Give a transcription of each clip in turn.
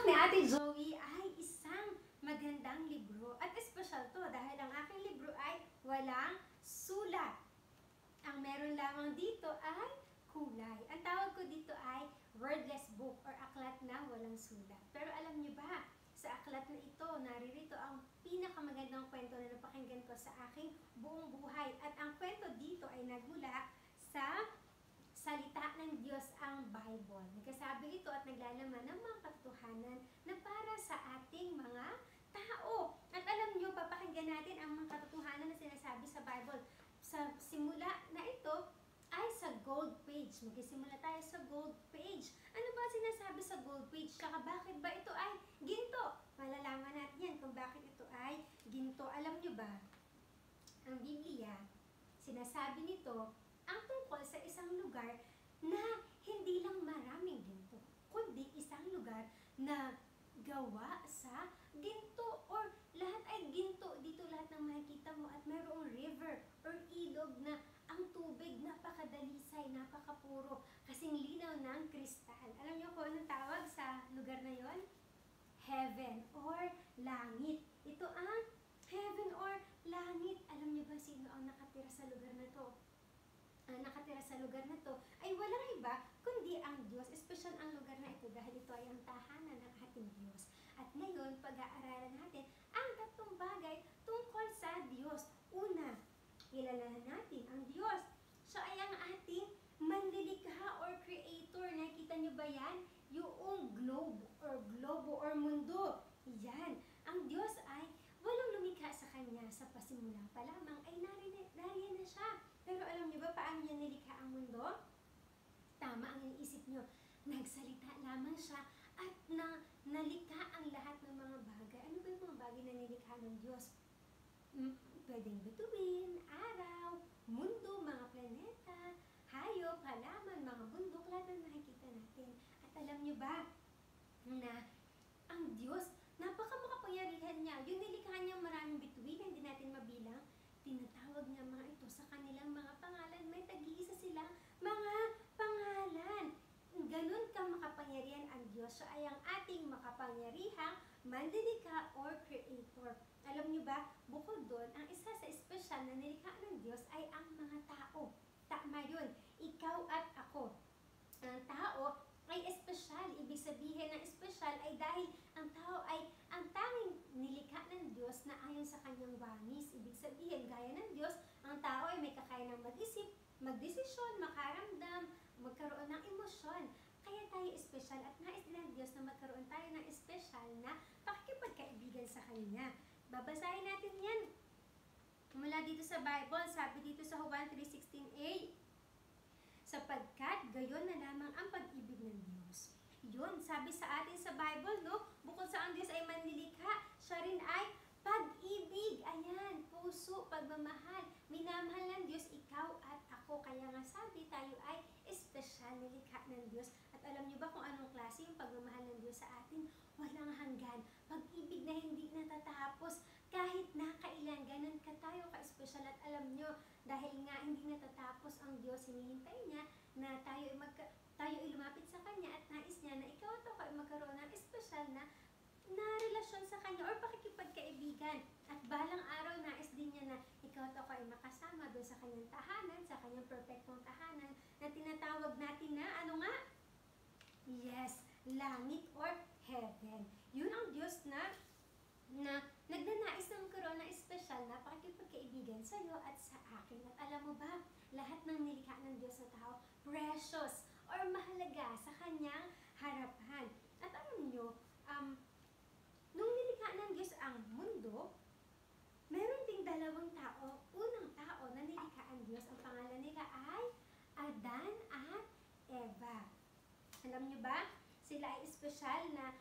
ni Ate Joey ay isang magandang libro. At espesyal to dahil ang aking libro ay walang sulat. Ang meron lamang dito ay kulay. Ang tawag ko dito ay wordless book or aklat na walang sulat. Pero alam niyo ba, sa aklat na ito, naririto ang pinakamagandang kwento na napakinggan ko sa aking buong buhay. At ang kwento dito ay nagmula sa salita ng Diyos, ang Bible. Nagkasabi ito at naglalaman ng mga katotohanan na para sa ating mga tao. At alam nyo, papakinggan natin ang mga katotohanan na sinasabi sa Bible. Sa simula na ito ay sa gold page. Magsisimula tayo sa gold page. Ano ba sinasabi sa gold page? Tsaka bakit ba ito ay ginto? Malalaman natin yan kung bakit ito ay ginto. Alam nyo ba, ang Biblia, sinasabi nito ang tungkol sa isang lugar na hindi lang maraming ginto, kundi isang lugar na gawa sa ginto or lahat ay ginto. Dito lahat ng makikita mo at mayroong river or ilog na ang tubig napakadalisay, napakapuro, kasing linaw ng kristal. Alam niyo kung anong tawag sa lugar na yon? Heaven or langit. Ito ang heaven or langit. Alam niyo ba sino ang nakatira sa lugar na to? Nakatira sa lugar na to ay walang iba kundi ang Diyos. Espesyal ang lugar na ito dahil ito ay ang tahanan ng ating Diyos. At ngayon, pag-aaralan natin ang tatlong bagay tungkol sa Diyos. Una, kilalanin natin ang Diyos. Siya ay ang ating manlilikha or creator. Nakita niyo ba yan? Yung globo or mundo. Yan. Ang Diyos ay walang lumikha sa Kanya sa pasimula pa lamang ay nariyan na siya. Pero alam niyo ba paano niya nilikha ang mundo? Tama ang iniisip niyo. Nagsalita lamang siya at nalikha ang lahat ng mga bagay. Ano ba yung mga bagay na nilikha ng Diyos? Pwedeng bituin, araw, mundo, mga planeta, hayop, halaman, mga bundok, lahat ng nakikita natin. At alam niyo ba na ang Diyos, napakamakapangyarihan niya. Yung nilikha niya maraming bituin, hindi natin mabilang. Tinatawag niya mga ito sa kanilang mga pangalan. May tag-iisa silang mga pangalan. Ganun ka makapangyarihan ang Diyos. Siya ay ang ating makapangyarihang manlilikha or creator. Alam niyo ba, bukod doon, ang isa sa espesyal na nilikha ng Diyos ay ang mga tao. Tama yun. Ikaw at ako. Ang tao ay espesyal. Ibig sabihin ng espesyal ay dahil ang tao ay ang tanging nilikha ng Diyos na ayon sa kanyang wangis. Ibig sabihin, gaya ng Diyos, ang tao ay may kakayanang mag-isip, magdesisyon, makaramdam, magkaroon ng emosyon. Kaya tayo espesyal at nais din ng Diyos na magkaroon tayo ng espesyal na pakikipagkaibigan sa Kanya. Babasahin natin yan. Mula dito sa Bible, sabi dito sa Juan 3:16a, sapagkat gayon na lamang ang pag-ibig ng Diyos. Yun, sabi sa atin sa Bible, no? Bukod sa ang Diyos ay manlilikha, siya rin ay pag-ibig. Ayan, puso, pagmamahal. Minamahal ng Diyos ikaw at ako. Kaya nga sabi, tayo ay espesyal nilikha ng Diyos. At alam niyo ba kung anong klase yung pagmamahal ng Diyos sa atin? Walang hanggan. Pag-ibig na hindi natatapos. Kahit na kailan, ganun ka tayo ka-espesyal. At alam nyo, dahil nga hindi natatapos ang Diyos, hinihintay niya na tayo ay lumapit sa Kanya at nais niya na ikaw at ako ay magkaroon ng espesyal na relasyon sa Kanya or pakikipagkaibigan. At balang araw, nais din niya na ikaw at ako ay makasama doon sa Kanyang tahanan, sa Kanyang perfectong tahanan na tinatawag natin na, ano nga? Yes, langit or heaven. Yun ang Diyos na nagnanais na magkaroon ng espesyal na pakikipagkaibigan sa iyo at sa akin. At alam mo ba, lahat ng nilikha ng Diyos na tao, precious or mahalaga sa Kanyang harapan. At alam nyo, nung nilikha ng Diyos ang mundo, meron ding dalawang tao, unang tao na nilikha ang Diyos. Ang pangalan nila ay Adan at Eva. Alam nyo ba? Sila ay espesyal na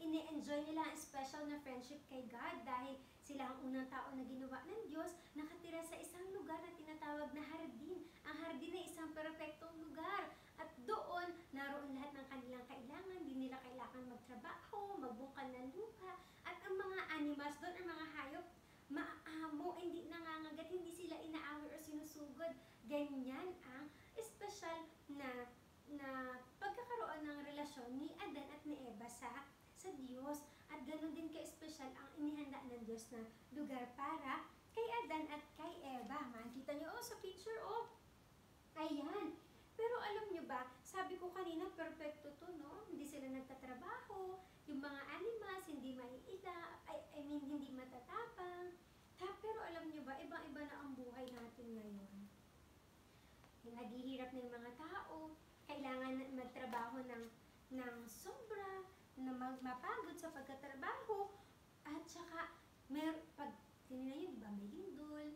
ini-enjoy nila ang special na friendship kay God dahil sila ang unang tao na ginawa ng Diyos, nakatira sa isang lugar na tinatawag na hardin. Ang hardin ay isang perfectong lugar at doon naroon lahat ng kanilang kailangan. Hindi nila kailangan magtrabaho, magbungkal ng lupa at ang mga animals doon, ang mga hayop, maamo, hindi nangangagat, hindi sila inaaway o sinusugod. Ganyan ang espesyal na pagkakaroon ng relasyon ni Adan at ni Eva sa nilikha ng Diyos na lugar para kay Adan at kay Eva. Makikita niyo, sa picture, ayan. Pero alam niyo ba, sabi ko kanina, perfecto to, no? Hindi sila nagtatrabaho, yung mga animals, hindi maiida, hindi matatapang. Pero alam niyo ba, ibang-iba na ang buhay natin ngayon. Naghihirap na yung mga tao, kailangan magtrabaho ng sobra, na mapagod sa pagkatrabaho, at saka, pag tinignan yun, diba, may lindol,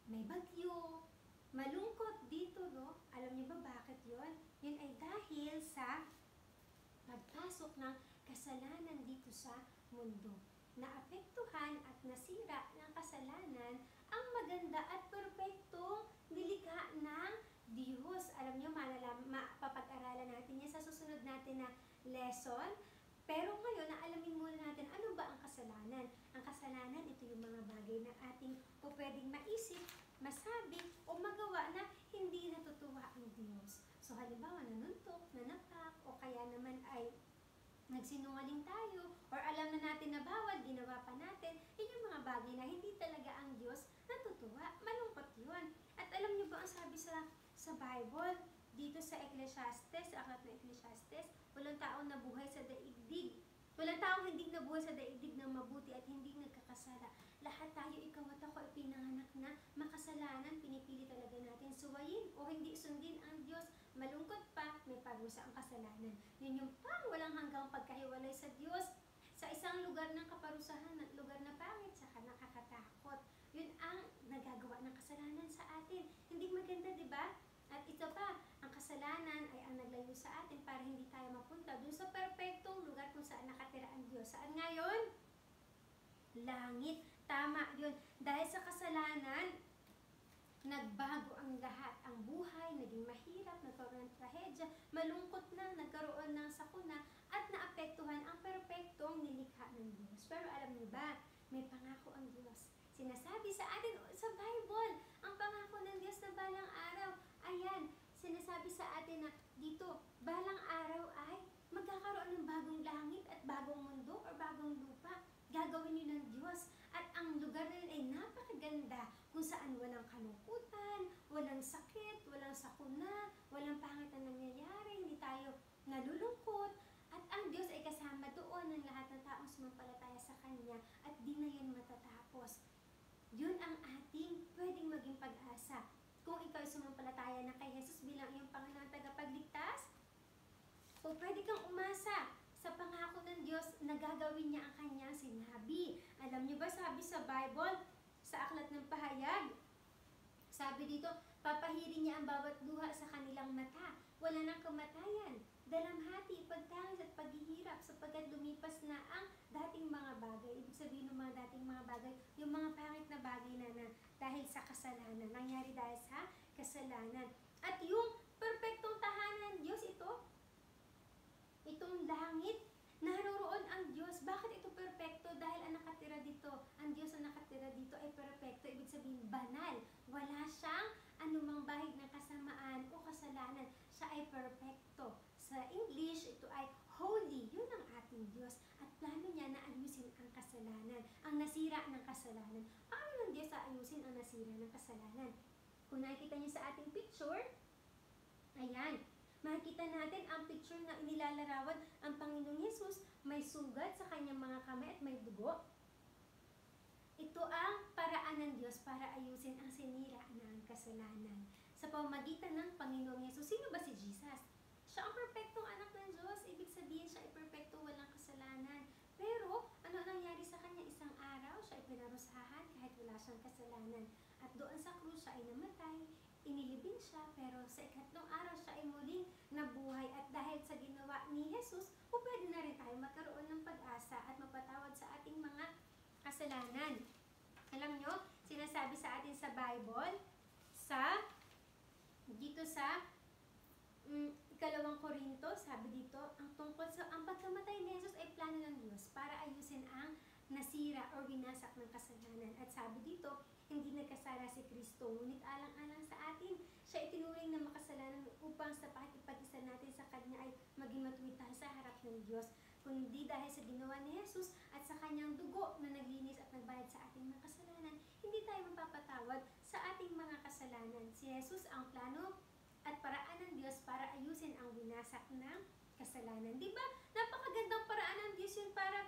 may bagyo, malungkot dito, no? Alam niyo ba bakit yun? Yun ay dahil sa pagpasok ng kasalanan dito sa mundo. Naapektuhan at nasira ng kasalanan ang maganda at perpektong nilikha ng Diyos. Alam niyo, mapapag-aralan natin yan sa susunod natin na lesson. Pero ngayon, naalamin muna natin ano ba ang kasalanan. Ang kasalanan, ito yung mga bagay na ating pwedeng maisip, masabi, o magawa na hindi natutuwa ang Diyos. So halimbawa, nanuntok, nanapak, o kaya naman ay nagsinungaling tayo, or alam na natin na bawal, ginawa pa natin, yun yung mga bagay na hindi talaga ang Diyos natutuwa. Malungkot yun. At alam niyo ba ang sabi sa Bible, dito sa Ecclesiastes, sa aklat ng Ecclesiastes, walang taong nabuhay sa daigdig. Walang taong hindi nabuhay sa daigdig ng mabuti at hindi nagkakasala. Lahat tayo, ikaw at ako, ay pinanganak na makasalanan. Pinipili talaga natin suwayin o hindi sundin ang Diyos. Malungkot pa, may parusa ang kasalanan. Yun yung walang hanggang pagkahiwalay sa Diyos. Sa isang lugar ng kaparusahan at lugar na pangit, saka nakakatakot. Yun ang nagagawa ng kasalanan sa atin. Hindi maganda, di ba? At ito pa, ang kasalanan ay ang naglayo sa atin para hindi tayo mapunta dun sa perpektong lugar kung saan nakatira ang Diyos. Saan ngayon? Langit. Tama yun. Dahil sa kasalanan, nagbago ang lahat. Ang buhay, naging mahirap, nagkaroon ng trahedya, malungkot na, nagkaroon ng sakuna, at naapektuhan ang perpektong nilikha ng Diyos. Pero alam niyo ba, may pangako ang Diyos. Sinasabi sa atin sa Bible, ang pangako ng Diyos na balang araw, ayan, sinasabi sa atin na dito, balang araw ay magkakaroon ng bagong langit at bagong mundo o bagong lupa. Gagawin yun ng Diyos. At ang lugar na yun ay napakaganda, kung saan walang kalungkutan, walang sakit, walang sakuna, walang pangit na nangyayari, hindi tayo nalulungkot. At ang Diyos ay kasama doon ng lahat ng taong sumampalataya sa Kanya at di na yan matatapos. Yun ang ating pwedeng maging pag-asa. Kung ikaw ay sumampalataya na kay Jesus bilang iyong Panginoon tagapagligtas, o pwede kang umasa sa pangako ng Diyos na gagawin niya ang kanyang sinabi. Alam niyo ba, sabi sa Bible, sa aklat ng pahayag, sabi dito, papahirin niya ang bawat luha sa kanilang mata. Wala nang kamatayan, dalamhati, pagtangis at paghihirap sapagkat lumipas na ang dating mga bagay. Ibig sabihin ng mga dating mga bagay, yung mga pangit na bagay na dahil sa kasalanan, nangyari dahil sa kasalanan. At yung perpektong tahanan ng Diyos, itong langit, naroroon ang Diyos. Bakit ito perpekto? Dahil ang nakatira dito, ang Diyos ang nakatira dito ay perpekto. Ibig sabihin, banal. Wala siyang anumang bahid ng kasamaan o kasalanan. Siya ay perpekto. Sa English, ito ay holy. Yun ang ating Diyos. At plano niya na ayusin ang kasalanan, ang nasira ng kasalanan. Paano ng Diyos ayusin ang nasira ng kasalanan? Kung nakikita niyo sa ating picture, ayan, makikita natin ang picture na inilalarawan ang Panginoong Hesus, may sugat sa kanyang mga kamay at may dugo. Ito ang paraan ng Diyos para ayusin ang sinira ng kasalanan. Sa pamamagitan ng Panginoong Hesus, sino ba si Jesus? Siya ang perpektong anak ng Diyos. Ibig sabihin, siya ay perpekto, walang kasalanan. Pero, ano nangyari sa kanya? Isang araw, siya ay pinarusahan kahit wala siyang kasalanan. At doon sa krus, siya ay namatay. Inilibing siya, pero sa ikatlong araw siya ay muling nabuhay. At dahil sa ginawa ni Jesus, pwede na rin tayo magkaroon ng pag-asa at mapatawad sa ating mga kasalanan. Alam nyo, sinasabi sa atin sa Bible, dito sa 2 Korinto, sabi dito, ang tungkol sa ang pagkamatay ni Jesus ay plano ng Diyos para ayusin ang nasira o winasak ng kasalanan. At sabi dito, hindi nagkasala si Kristo, ngunit alang-alang sa atin, siya itinuring na makasalanan upang sa pakikipag-isa natin sa Kanya ay maging matuwid tayo sa harap ng Diyos. kundi dahil sa ginawa ni Jesus at sa kanyang dugo na naglinis at nagbayad sa ating mga kasalanan, hindi tayo mapapatawad sa ating mga kasalanan. Si Jesus ang plano at paraan ng Diyos para ayusin ang winasak ng kasalanan. Di ba? Napakagandang paraan ng Diyos yun para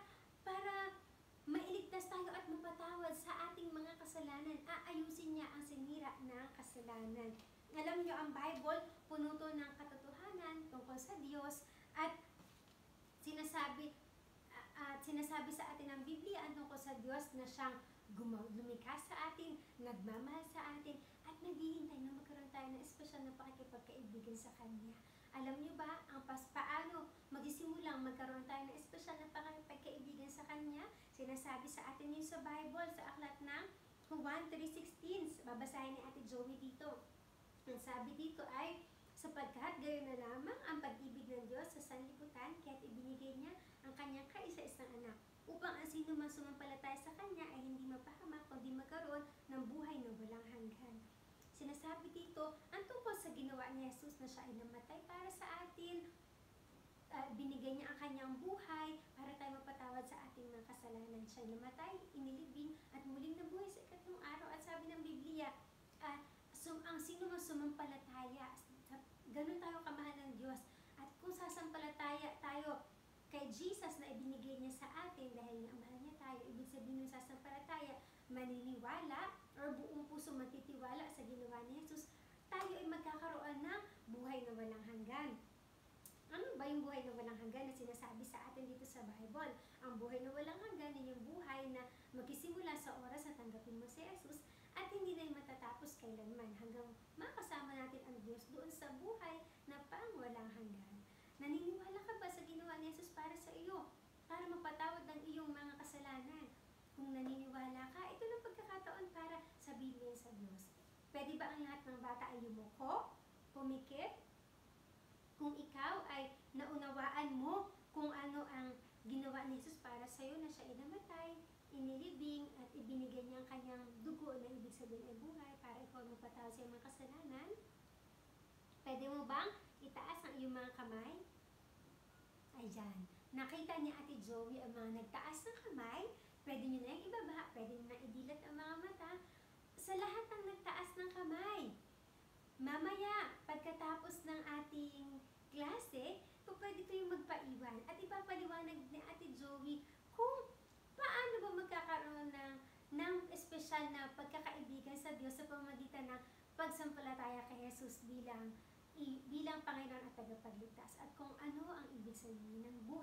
mailigtas tayo at mapatawad sa ating mga kasalanan. Aayusin niya ang sinira ng kasalanan. Alam niyo, ang Bible, puno to ng katotohanan tungkol sa Diyos at sinasabi sa atin ng Biblia ang tungkol sa Diyos na siyang lumikha sa atin, nagmamahal sa atin, at naghihintay na magkaroon tayo ng espesyal na pakikipagkaibigan sa Kanya. Alam niyo ba ang paano magsimulang magkaroon tayo ng espesyal na pakikipagkaibigan sa Kanya? Sinasabi sa atin yun sa Bible, sa aklat ng Juan 3:16. Babasahin ni Ate Joey dito. Ang sabi dito ay, sapagkat gayon na lamang ang pag-ibig ng Diyos sa sanlibutan, kaya't ibinigay niya ang kanyang kaisa-isang anak, upang ang sino man sumampalataya sa kanya ay hindi mapahamak, kundi magkaroon ng buhay na walang hanggan. Sinasabi dito, ang tungkol sa ginawa ni Jesus na siya ay namatay para sa atin, binigay niya ang kanyang buhay para tayo mapatawad sa ating mga kasalanan. Siya ay namatay, inilibing, at muling nabuhay sa ikatlong araw. At sabi ng Biblia, ang sino man sumampalataya, ganun tayo kamahal ng Diyos. At kung sasampalataya tayo kay Jesus na ibinigay niya sa atin dahil nga mahal niya tayo, ibig sabihin ng sasampalataya, maniniwala or buong puso matitiwala sa ginawa ni Jesus, tayo ay magkakaroon ng buhay na walang hanggan. Ano ba yung buhay na walang hanggan na sinasabi sa atin dito sa Bible? Ang buhay na walang hanggan ay yung buhay na magsisimula sa oras na tanggapin mo si Jesus at hindi na yung matatapos kailanman hanggang makasama natin ang Diyos doon sa buhay na pang walang hanggan. Naniniwala ka ba sa ginawa ni Jesus para sa iyo? Para mapatawad ng iyong mga kasalanan? Kung naniniwala ka, ito na pagkakataon para sabihin mo sa Diyos. Pwede ba ang lahat ng bata ay yumuko, pumikit? Kung ikaw ay naunawaan mo kung ano ang ginawa ni Jesus para sa iyo, na siya ay namatay, inilibing, at ibinigay niya ang kanyang dugo na ibig sabihin ay buhay para ikaw mapatawad sa iyong mga kasalanan, pwede mo bang itaas ang iyong mga kamay? Ayan. Nakita niya Ate Joey ang mga nagtaas ng kamay. Pwede niyo na yung ibaba, pwede niyo na idilat ang mga mata. Sa lahat ng nagtaas ng kamay, mamaya, pagkatapos ng ating klase, pwede kayong magpaiwan at ipapaliwanag ni Ate Joey kung paano ba magkakaroon ng espesyal na pagkakaibigan sa Diyos sa pamamagitan ng pagsampalataya kay Jesus bilang Panginoon at tagapagligtas, at kung ano ang ibig sabihin ng buhay